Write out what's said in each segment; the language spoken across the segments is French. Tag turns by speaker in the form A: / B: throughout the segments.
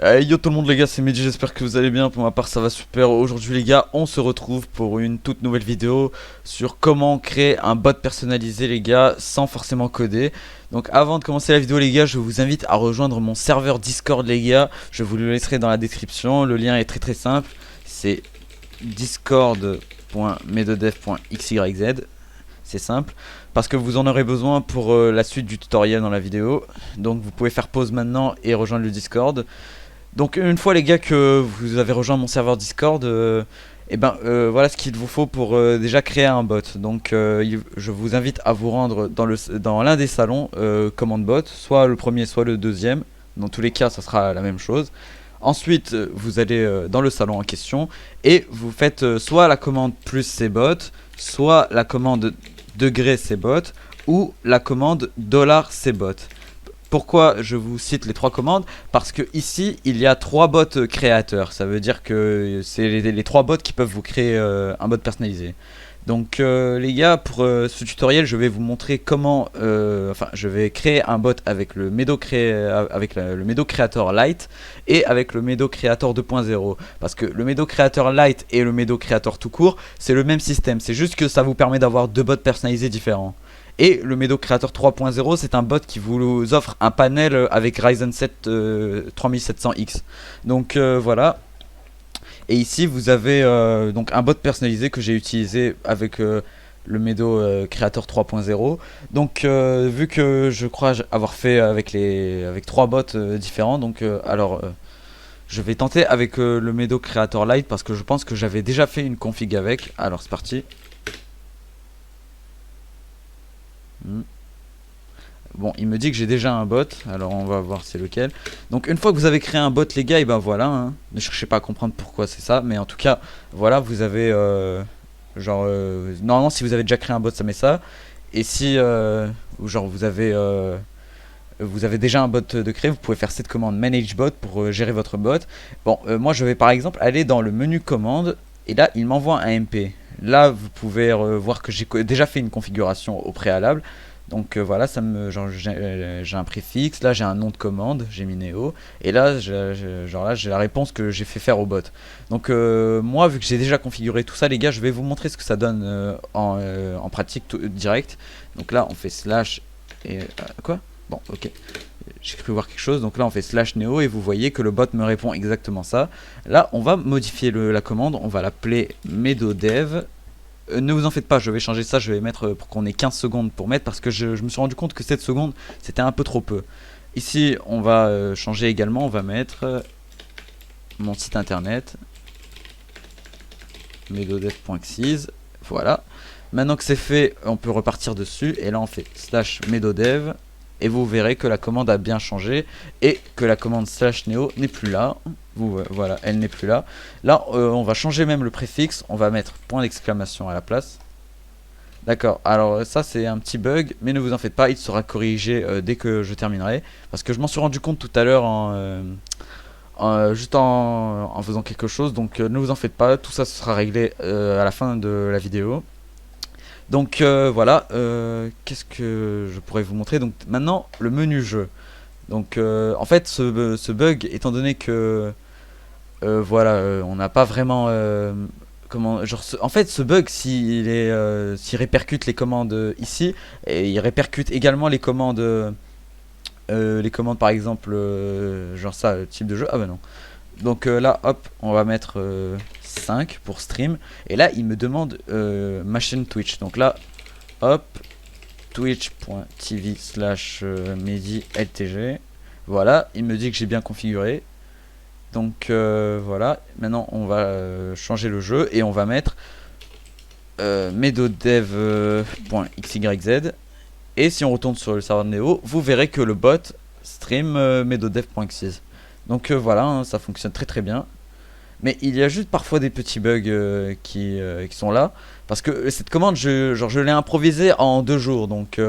A: Yo tout le monde les gars, c'est Mehdi, j'espère que vous allez bien, pour ma part ça va super. Aujourd'hui les gars, on se retrouve pour une toute nouvelle vidéo sur comment créer un bot personnalisé les gars, sans forcément coder. Donc avant de commencer la vidéo les gars, je vous invite à rejoindre mon serveur Discord les gars. Je vous le laisserai dans la description, le lien est très simple. C'est discord.medodev.xyz. C'est simple, parce que vous en aurez besoin pour la suite du tutoriel dans la vidéo. Donc vous pouvez faire pause maintenant et rejoindre le Discord. Donc une fois les gars que vous avez rejoint mon serveur Discord, voilà ce qu'il vous faut pour déjà créer un bot. Donc je vous invite à vous rendre dans l'un des salons commande bot, soit le premier soit le deuxième. Dans tous les cas ça sera la même chose. Ensuite vous allez dans le salon en question et vous faites soit la commande plus cbot, soit la commande degré cbot ou la commande $cbot. Pourquoi je vous cite les trois commandes? Parce que ici il y a trois bots créateurs. Ça veut dire que c'est les trois bots qui peuvent vous créer un bot personnalisé. Donc les gars, pour ce tutoriel je vais vous montrer comment je vais créer un bot avec le Medo Creator Lite et avec le Medo Creator 2.0, parce que le Medo Creator Lite et le Medo Creator tout court c'est le même système, c'est juste que ça vous permet d'avoir deux bots personnalisés différents. Et le Medo Creator 3.0 c'est un bot qui vous offre un panel avec Ryzen 7 3700X. Donc voilà. Et ici vous avez donc un bot personnalisé que j'ai utilisé avec le Medo Creator 3.0. Donc vu que je crois avoir fait avec trois bots différents, donc je vais tenter avec le Medo Creator Lite parce que je pense que j'avais déjà fait une config avec. Alors c'est parti. Bon, il me dit que j'ai déjà un bot, alors on va voir c'est lequel. Donc une fois que vous avez créé un bot les gars, et ben voilà, hein. Ne cherchez pas à comprendre pourquoi c'est ça, mais en tout cas, voilà, vous avez normalement si vous avez déjà créé un bot ça met ça. Et si genre vous avez déjà un bot de créer, vous pouvez faire cette commande manage bot pour gérer votre bot. Bon, moi je vais par exemple aller dans le menu commande, et là il m'envoie un MP. Là vous pouvez voir que j'ai déjà fait une configuration au préalable. Donc voilà, j'ai un préfixe, là j'ai un nom de commande, j'ai mis Neo, et là j'ai la réponse que j'ai fait faire au bot. Donc moi vu que j'ai déjà configuré tout ça les gars, je vais vous montrer ce que ça donne en pratique direct. Donc là on fait slash et quoi? Bon ok, j'ai cru voir quelque chose, donc là on fait slash Neo et vous voyez que le bot me répond exactement ça. Là on va modifier la commande, on va l'appeler medodev. Ne vous en faites pas, je vais changer ça, je vais mettre pour qu'on ait 15 secondes pour mettre, parce que je me suis rendu compte que 7 secondes c'était un peu trop peu. Ici on va changer également, on va mettre mon site internet medodev.xyz. Voilà, maintenant que c'est fait on peut repartir dessus et là on fait slash medodev et vous verrez que la commande a bien changé et que la commande slash neo n'est plus là. Voilà, elle n'est plus là. Là on va changer même le préfixe, on va mettre point d'exclamation à la place. D'accord, alors ça c'est un petit bug, mais ne vous en faites pas, il sera corrigé dès que je terminerai, parce que je m'en suis rendu compte tout à l'heure juste en faisant quelque chose. Donc ne vous en faites pas, tout ça sera réglé à la fin de la vidéo. Donc voilà, qu'est-ce que je pourrais vous montrer? Donc maintenant le menu jeu. Donc en fait ce bug, étant donné que on n'a pas vraiment en fait ce bug s'il répercute les commandes ici, et il répercute également les commandes par exemple genre ça, type de jeu. Ah bah non. Donc là hop on va mettre 5 pour stream, et là il me demande ma chaîne Twitch. Donc là hop, twitch.tv/mediltg. Voilà, il me dit que j'ai bien configuré. Donc voilà, maintenant on va changer le jeu et on va mettre medodev.xyz. et si on retourne sur le serveur de Neo, vous verrez que le bot stream medodev.xyz. Donc voilà, hein, ça fonctionne très bien. Mais il y a juste parfois des petits bugs qui sont là, parce que cette commande je l'ai improvisée en 2 jours. Donc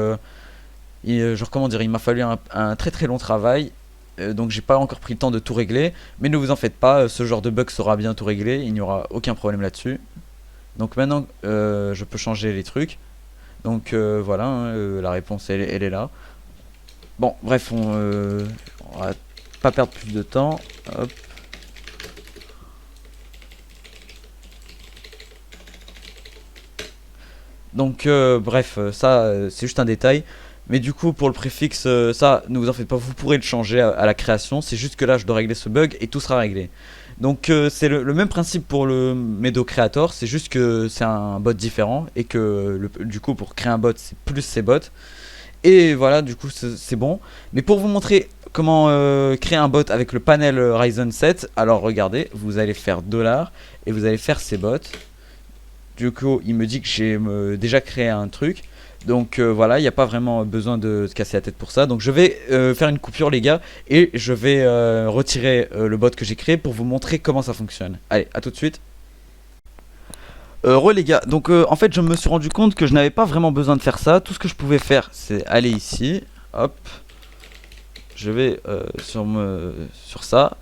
A: genre comment dire, il m'a fallu un très long travail. Donc j'ai pas encore pris le temps de tout régler, mais ne vous en faites pas, ce genre de bug sera bientôt réglé, il n'y aura aucun problème là-dessus. Donc maintenant je peux changer les trucs. Donc voilà, hein, la réponse elle est là. Bon bref, on va pas perdre plus de temps. Hop. Donc bref, ça c'est juste un détail. Mais du coup pour le préfixe, ça ne vous en faites pas, vous pourrez le changer à la création. C'est juste que là je dois régler ce bug et tout sera réglé. Donc c'est le même principe pour le Medo Creator, c'est juste que c'est un bot différent et que du coup pour créer un bot c'est plus ces bots. Et voilà, du coup c'est bon. Mais pour vous montrer comment créer un bot avec le panel Ryzen 7, alors regardez, vous allez faire $ et vous allez faire ces bots. Du coup il me dit que j'ai déjà créé un truc. Donc voilà, il n'y a pas vraiment besoin de se casser la tête pour ça. Donc je vais faire une coupure les gars. Et je vais retirer le bot que j'ai créé pour vous montrer comment ça fonctionne. Allez, à tout de suite. Les gars, donc en fait je me suis rendu compte que je n'avais pas vraiment besoin de faire ça. Tout ce que je pouvais faire c'est aller ici. Hop. Je vais sur ça.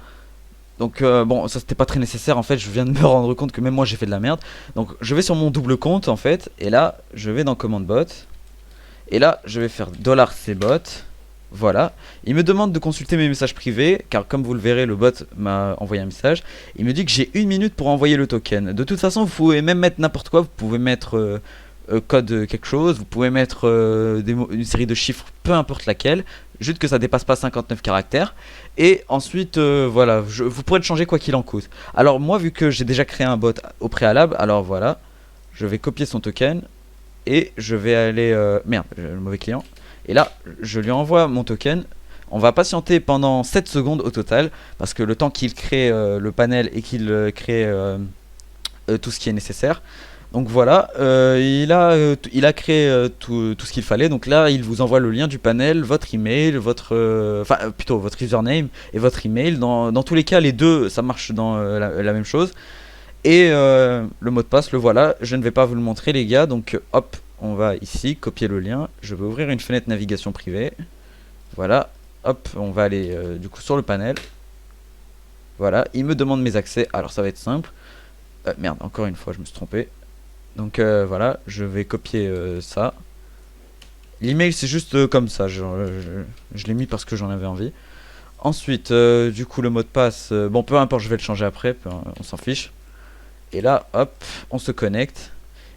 A: Donc bon, ça c'était pas très nécessaire en fait, je viens de me rendre compte que même moi j'ai fait de la merde. Donc je vais sur mon double compte en fait, et là je vais dans commande bot. Et là je vais faire $cbot. Voilà, il me demande de consulter mes messages privés, car comme vous le verrez le bot m'a envoyé un message. Il me dit que j'ai 1 minute pour envoyer le token. De toute façon vous pouvez même mettre n'importe quoi, vous pouvez mettre code quelque chose, vous pouvez mettre une série de chiffres, peu importe laquelle, juste que ça dépasse pas 59 caractères. Et ensuite voilà, vous pourrez le changer quoi qu'il en coûte. Alors moi vu que j'ai déjà créé un bot au préalable, alors voilà, je vais copier son token et je vais aller merde, le mauvais client. Et là je lui envoie mon token. On va patienter pendant 7 secondes au total, parce que le temps qu'il crée le panel et qu'il crée tout ce qui est nécessaire. Donc voilà, il a créé tout ce qu'il fallait. Donc là, il vous envoie le lien du panel, votre email, plutôt votre username et votre email. Dans tous les cas, les deux, ça marche dans la même chose. Et le mot de passe, le voilà. Je ne vais pas vous le montrer, les gars. Donc hop, on va ici, copier le lien. Je vais ouvrir une fenêtre navigation privée. Voilà, hop, on va aller du coup sur le panel. Voilà, il me demande mes accès. Alors ça va être simple. Merde, encore une fois, je me suis trompé. Donc voilà, je vais copier ça. L'email c'est juste comme ça, je l'ai mis parce que j'en avais envie. Ensuite, du coup le mot de passe, bon peu importe, je vais le changer après, on s'en fiche. Et là, hop, on se connecte.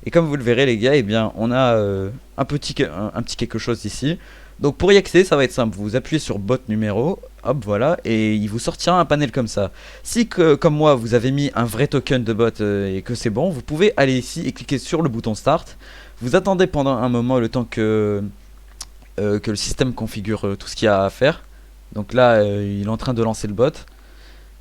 A: Et comme vous le verrez les gars, eh bien on a un petit quelque chose ici. Donc pour y accéder, ça va être simple, vous appuyez sur bot numéro, hop voilà, et il vous sortira un panel comme ça. Si comme moi vous avez mis un vrai token de bot et que c'est bon, vous pouvez aller ici et cliquer sur le bouton start. Vous attendez pendant un moment le temps que le système configure tout ce qu'il y a à faire. Donc là il est en train de lancer le bot.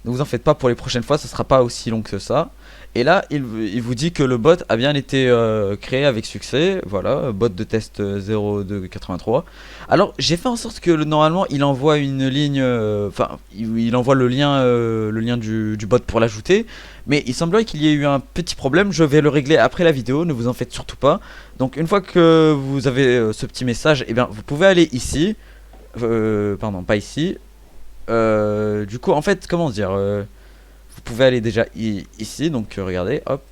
A: Ne vous en faites pas, pour les prochaines fois ce sera pas aussi long que ça. Et là il vous dit que le bot a bien été créé avec succès. Voilà, bot de test 0283. Alors j'ai fait en sorte que normalement il envoie une ligne, il envoie le lien du bot pour l'ajouter. Mais il semblerait qu'il y ait eu un petit problème, je vais le régler après la vidéo, ne vous en faites surtout pas. Donc une fois que vous avez ce petit message, eh bien vous pouvez aller ici. Pardon, pas ici. Du coup en fait comment dire, vous pouvez aller déjà ici, donc regardez, hop.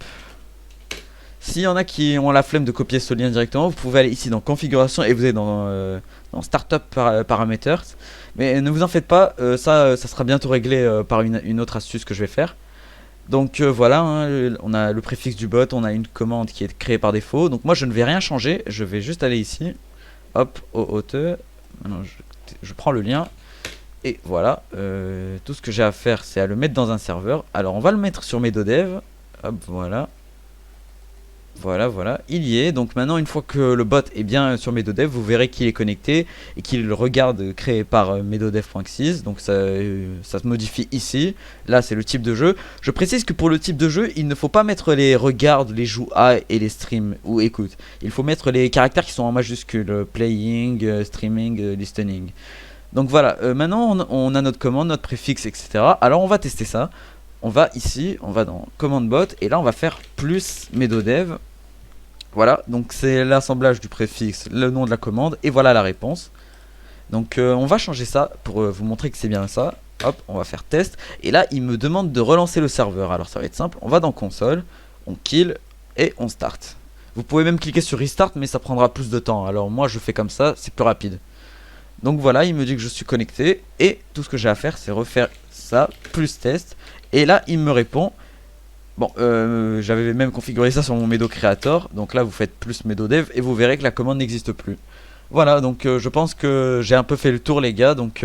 A: S'il y en a qui ont la flemme de copier ce lien directement, vous pouvez aller ici dans configuration et vous êtes dans startup parameters. Mais ne vous en faites pas, ça sera bientôt réglé par une autre astuce que je vais faire. Donc voilà, hein, on a le préfixe du bot, on a une commande qui est créée par défaut. Donc moi je ne vais rien changer, je vais juste aller ici, hop, au hauteur. Maintenant je prends le lien. Et voilà, tout ce que j'ai à faire c'est à le mettre dans un serveur. Alors on va le mettre sur MedoDev. Hop, voilà. Voilà, il y est. Donc maintenant une fois que le bot est bien sur MedoDev, vous verrez qu'il est connecté et qu'il regarde créé par medodev.xyz. Donc ça se modifie ici. Là c'est le type de jeu. Je précise que pour le type de jeu, il ne faut pas mettre les regarde, les joue à et les stream ou écoute. Il faut mettre les caractères qui sont en majuscule, playing, streaming, listening. Donc voilà, maintenant on a notre commande, notre préfixe, etc. Alors on va tester ça. On va ici, on va dans commande bot et là on va faire plus medodev. Voilà, donc c'est l'assemblage du préfixe, le nom de la commande et voilà la réponse. Donc on va changer ça pour vous montrer que c'est bien ça. Hop, on va faire test et là il me demande de relancer le serveur. Alors ça va être simple, on va dans console, on kill et on start. Vous pouvez même cliquer sur restart mais ça prendra plus de temps. Alors moi je fais comme ça, c'est plus rapide. Donc voilà, il me dit que je suis connecté et tout ce que j'ai à faire c'est refaire ça plus test. Et là il me répond. Bon, j'avais même configuré ça sur mon Medo Creator. Donc là vous faites plus Medo Dev et vous verrez que la commande n'existe plus. Voilà, donc je pense que j'ai un peu fait le tour les gars. Donc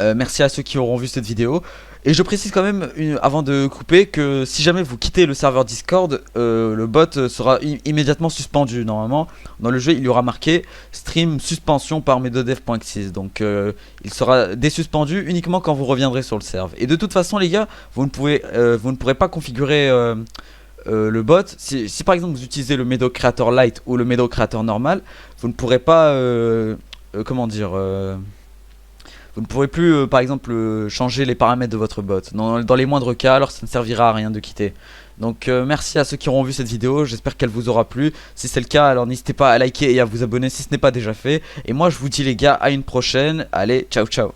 A: merci à ceux qui auront vu cette vidéo. Et je précise quand même, avant de couper, que si jamais vous quittez le serveur Discord, le bot sera immédiatement suspendu. Normalement, dans le jeu, il y aura marqué stream suspension par medodev.xyz. Donc, il sera désuspendu uniquement quand vous reviendrez sur le serveur. Et de toute façon, les gars, vous ne pourrez pas configurer le bot. Si par exemple vous utilisez le Medo Creator Lite ou le Medo Creator normal, vous ne pourrez pas, comment dire... vous ne pourrez plus, par exemple, changer les paramètres de votre bot. Dans les moindres cas, alors ça ne servira à rien de quitter. Donc merci à ceux qui auront vu cette vidéo, j'espère qu'elle vous aura plu. Si c'est le cas, alors n'hésitez pas à liker et à vous abonner si ce n'est pas déjà fait. Et moi je vous dis les gars, à une prochaine. Allez, ciao ciao.